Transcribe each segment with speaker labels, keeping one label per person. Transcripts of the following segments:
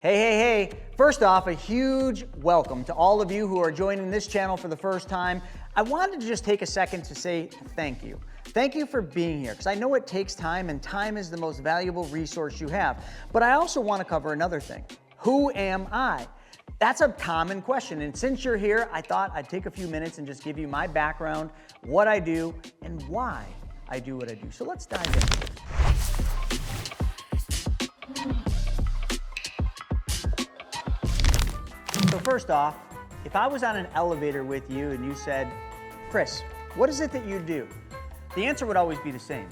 Speaker 1: Hey, hey, hey. First off, a huge welcome to all of you who are joining this channel for the first time. I wanted to just take a second to say thank you. Thank you for being here, because I know it takes time, and time is the most valuable resource you have. But I also want to cover another thing. Who am I? That's a common question, and since you're here, I thought I'd take a few minutes and just give you my background, what I do, and why I do what I do. So let's dive into it. So first off, if I was on an elevator with you and you said, Chris, what is it that you do? The answer would always be the same.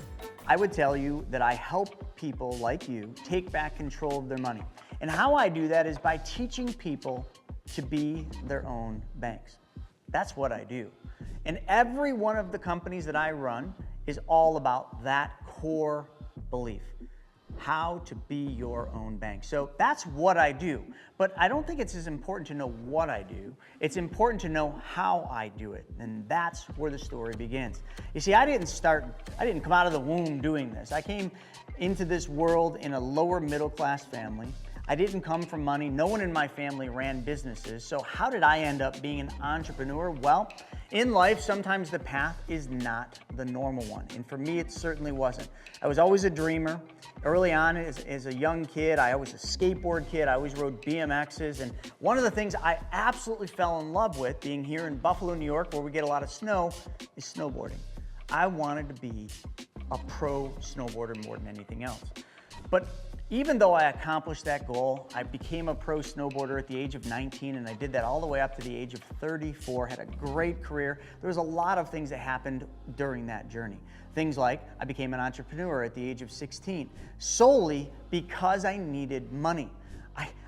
Speaker 1: I would tell you that I help people like you take back control of their money. And how I do that is by teaching people to be their own banks. That's what I do. And every one of the companies that I run is all about that core belief. How to be your own bank. So that's what I do. But I don't think it's as important to know what I do. It's important to know how I do it. And that's where the story begins. You see, I didn't come out of the womb doing this. I came into this world in a lower middle class family. I didn't come from money. No one in my family ran businesses. So how did I end up being an entrepreneur? Well, in life, sometimes the path is not the normal one. And for me, it certainly wasn't. I was always a dreamer. Early on as a young kid, I was a skateboard kid. I always rode BMXs. And one of the things I absolutely fell in love with, being here in Buffalo, New York, where we get a lot of snow, is snowboarding. I wanted to be a pro snowboarder more than anything else. But even though I accomplished that goal, I became a pro snowboarder at the age of 19, and I did that all the way up to the age of 34, had a great career. There was a lot of things that happened during that journey. Things like I became an entrepreneur at the age of 16, solely because I needed money.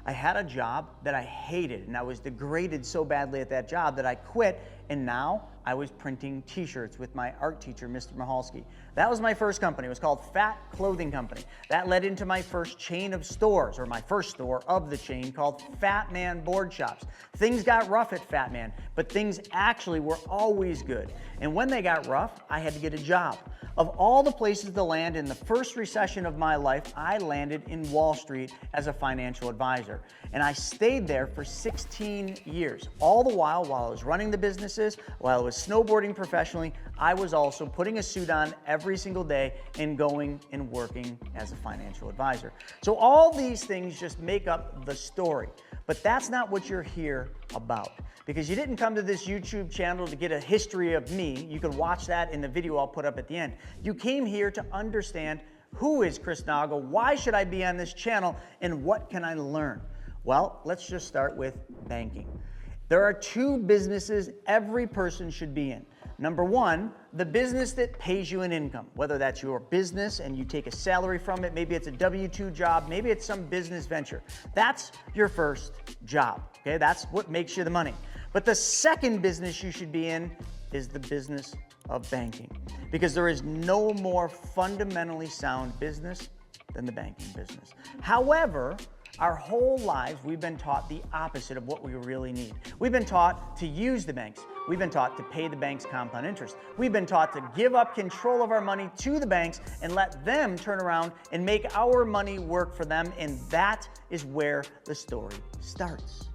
Speaker 1: I had a job that I hated, and I was degraded so badly at that job that I quit, and now I was printing t-shirts with my art teacher, Mr. Mahalski. That was my first company. It was called Fat Clothing Company. That led into my first chain of stores, or my first store of the chain, called Fat Man Board Shops. Things got rough at Fat Man, but things actually were always good. And when they got rough, I had to get a job. Of all the places to land in the first recession of my life, I landed in Wall Street as a financial advisor. And I stayed there for 16 years. All the while I was running the businesses, while I was snowboarding professionally, I was also putting a suit on every single day and going and working as a financial advisor. So all these things just make up the story. But that's not what you're here about. Because you didn't come to this YouTube channel to get a history of me. You can watch that in the video I'll put up at the end. You came here to understand, who is Chris Naugle? Why should I be on this channel? And what can I learn? Well, let's just start with banking. There are two businesses every person should be in. Number one, the business that pays you an income, whether that's your business and you take a salary from it, maybe it's a W-2 job, maybe it's some business venture. That's your first job, okay? That's what makes you the money. But the second business you should be in is the business of banking, because there is no more fundamentally sound business than the banking business. However, our whole lives, we've been taught the opposite of what we really need. We've been taught to use the banks. We've been taught to pay the banks compound interest. We've been taught to give up control of our money to the banks and let them turn around and make our money work for them. And that is where the story starts.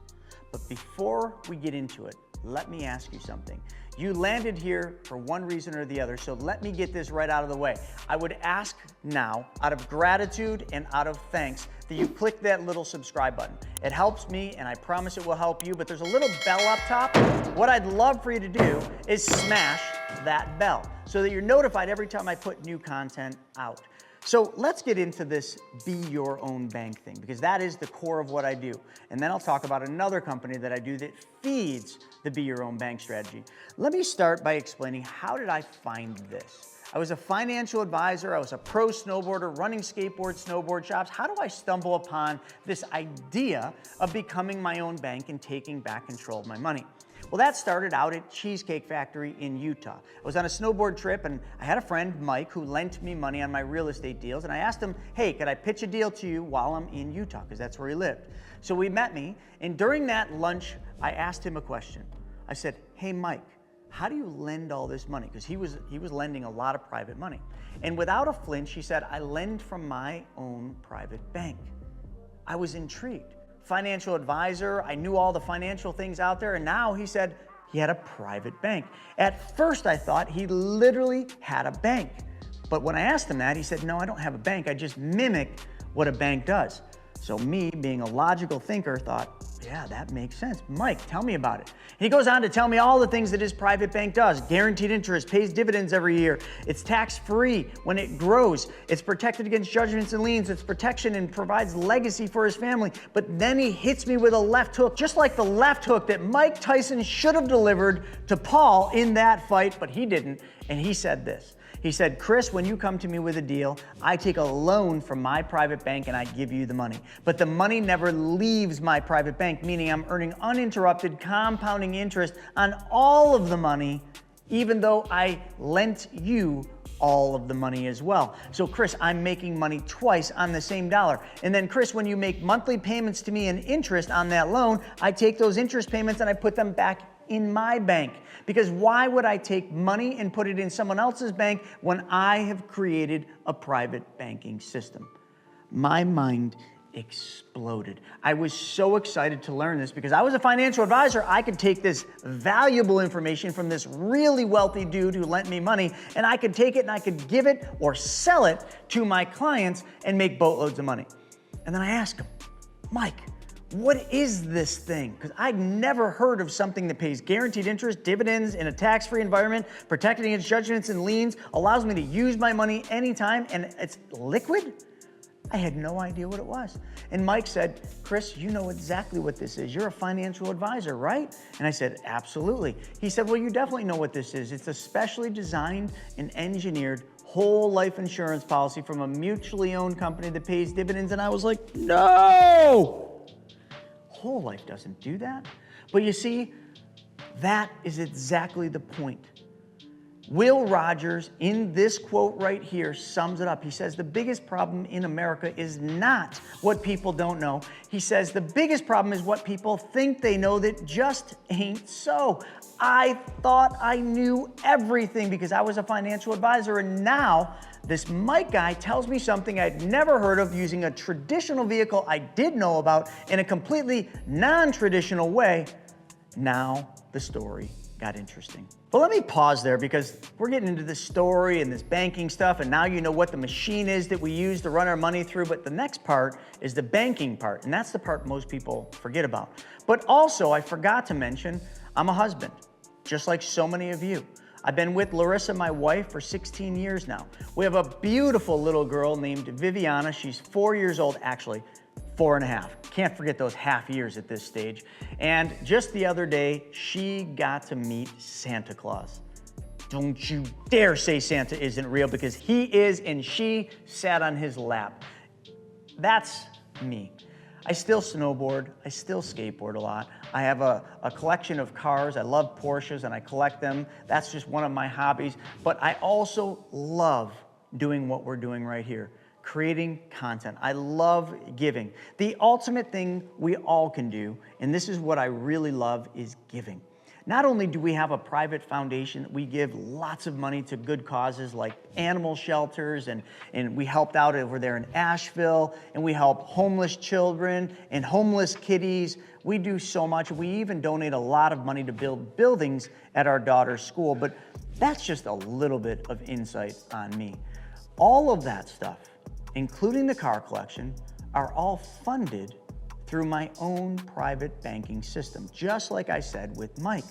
Speaker 1: But before we get into it, let me ask you something. You landed here for one reason or the other, so let me get this right out of the way. I would ask now, out of gratitude and out of thanks, that you click that little subscribe button. It helps me, and I promise it will help you, but there's a little bell up top. What I'd love for you to do is smash that bell so that you're notified every time I put new content out. So let's get into this be your own bank thing, because that is the core of what I do. And then I'll talk about another company that I do that feeds the be your own bank strategy. Let me start by explaining, how did I find this? I was a financial advisor. I was a pro snowboarder running skateboard, snowboard shops. How do I stumble upon this idea of becoming my own bank and taking back control of my money? Well, that started out at Cheesecake Factory in Utah. I was on a snowboard trip, and I had a friend, Mike, who lent me money on my real estate deals, and I asked him, hey, could I pitch a deal to you while I'm in Utah, because that's where he lived. So we met me, and during that lunch, I asked him a question. I said, hey, Mike, how do you lend all this money? Because he was lending a lot of private money. And without a flinch, he said, I lend from my own private bank. I was intrigued. financial advisor. I knew all the financial things out there. And now he said he had a private bank. At first I thought he literally had a bank. But when I asked him that, he said, no, I don't have a bank. I just mimic what a bank does. So me, being a logical thinker, thought, yeah, that makes sense. Mike, tell me about it. And he goes on to tell me all the things that his private bank does. Guaranteed interest, pays dividends every year. It's tax-free when it grows. It's protected against judgments and liens. It's protection and provides legacy for his family. But then he hits me with a left hook, just like the left hook that Mike Tyson should have delivered to Paul in that fight, but he didn't. And he said this. He said, Chris, when you come to me with a deal, I take a loan from my private bank and I give you the money. But the money never leaves my private bank, meaning I'm earning uninterrupted compounding interest on all of the money, even though I lent you all of the money as well. So Chris, I'm making money twice on the same dollar. And then Chris, when you make monthly payments to me in interest on that loan, I take those interest payments and I put them back in my bank. Because why would I take money and put it in someone else's bank when I have created a private banking system? My mind exploded. I was so excited to learn this because I was a financial advisor. I could take this valuable information from this really wealthy dude who lent me money, and I could take it and I could give it or sell it to my clients and make boatloads of money. And then I asked him, Mike, what is this thing? Because I'd never heard of something that pays guaranteed interest, dividends in a tax-free environment, protected against judgments and liens, allows me to use my money anytime, and it's liquid? I had no idea what it was. And Mike said, Chris, you know exactly what this is. You're a financial advisor, right? And I said, absolutely. He said, well, you definitely know what this is. It's a specially designed and engineered whole life insurance policy from a mutually owned company that pays dividends. And I was like, no! Whole life doesn't do that. But you see, that is exactly the point. Will Rogers, in this quote right here, sums it up. He says, the biggest problem in America is not what people don't know. He says, the biggest problem is what people think they know that just ain't so. I thought I knew everything because I was a financial advisor, and now this Mike guy tells me something I'd never heard of using a traditional vehicle I did know about in a completely non-traditional way. Now the story got interesting. But let me pause there because we're getting into this story and this banking stuff, and now you know what the machine is that we use to run our money through, but the next part is the banking part, and that's the part most people forget about. But also, I forgot to mention, I'm a husband, just like so many of you. I've been with Larissa, my wife, for 16 years now. We have a beautiful little girl named Viviana. She's 4 years old, actually 4.5. Can't forget those half years at this stage. And just the other day, she got to meet Santa Claus. Don't you dare say Santa isn't real, because he is, and she sat on his lap. That's me. I still snowboard, I still skateboard a lot. I have a collection of cars. I love Porsches and I collect them. That's just one of my hobbies. But I also love doing what we're doing right here, creating content. I love giving. The ultimate thing we all can do, and this is what I really love, is giving. Not only do we have a private foundation, we give lots of money to good causes like animal shelters, and we helped out over there in Asheville, and we help homeless children and homeless kitties. We do so much. We even donate a lot of money to build buildings at our daughter's school, but that's just a little bit of insight on me. All of that stuff, including the car collection, are all funded through my own private banking system, just like I said with Mike.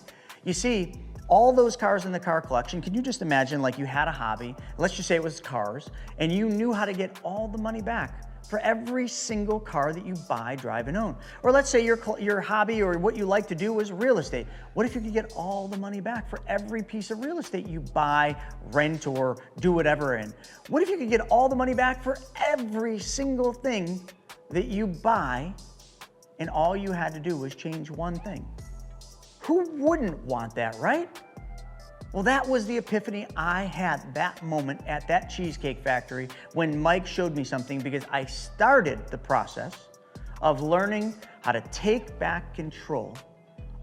Speaker 1: You see, all those cars in the car collection, can you just imagine like you had a hobby, let's just say it was cars, and you knew how to get all the money back for every single car that you buy, drive, and own. Or let's say your hobby or what you like to do was real estate. What if you could get all the money back for every piece of real estate you buy, rent, or do whatever in? What if you could get all the money back for every single thing that you buy, and all you had to do was change one thing? Who wouldn't want that, right? Well, that was the epiphany I had that moment at that Cheesecake Factory when Mike showed me something, because I started the process of learning how to take back control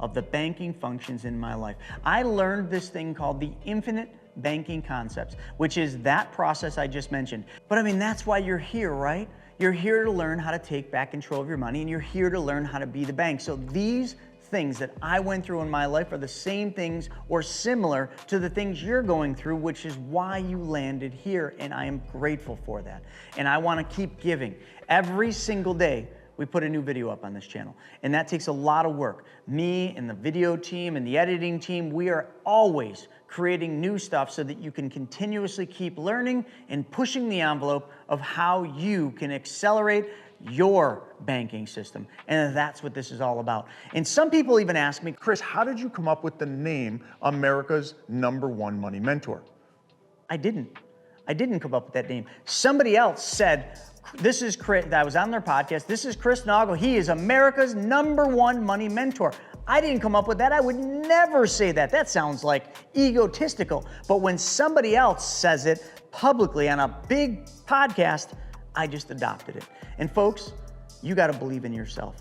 Speaker 1: of the banking functions in my life. I learned this thing called the infinite banking concepts, which is that process I just mentioned. But I mean, that's why you're here, right? You're here to learn how to take back control of your money, and you're here to learn how to be the bank. So these things that I went through in my life are the same things or similar to the things you're going through, which is why you landed here, and I am grateful for that. And I want to keep giving. Every single day, we put a new video up on this channel, and that takes a lot of work. Me and the video team and the editing team, we are always creating new stuff so that you can continuously keep learning and pushing the envelope of how you can accelerate your banking system. And that's what this is all about. And some people even ask me,
Speaker 2: Chris, how did you come up with the name America's #1 money mentor?
Speaker 1: I didn't come up with that name. Somebody else said, this is Chris, that was on their podcast, this is Chris Naugle. He is America's #1 money mentor. I didn't come up with that. I would never say that. That sounds like egotistical. But when somebody else says it publicly on a big podcast, I just adopted it. And folks, you got to believe in yourself.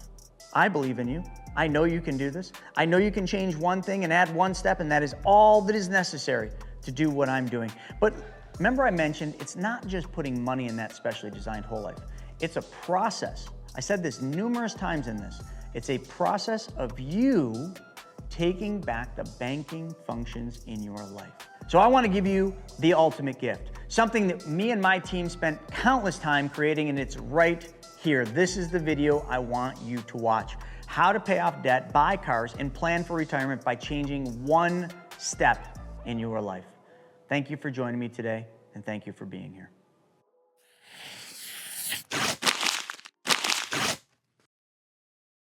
Speaker 1: I believe in you. I know you can do this. I know you can change one thing and add one step, and that is all that is necessary to do what I'm doing. But remember I mentioned it's not just putting money in that specially designed whole life. It's a process. I said this numerous times in this. It's a process of you taking back the banking functions in your life. So I want to give you the ultimate gift, something that me and my team spent countless time creating, and it's right here. This is the video I want you to watch. How to pay off debt, buy cars, and plan for retirement by changing one step in your life. Thank you for joining me today, and thank you for being here.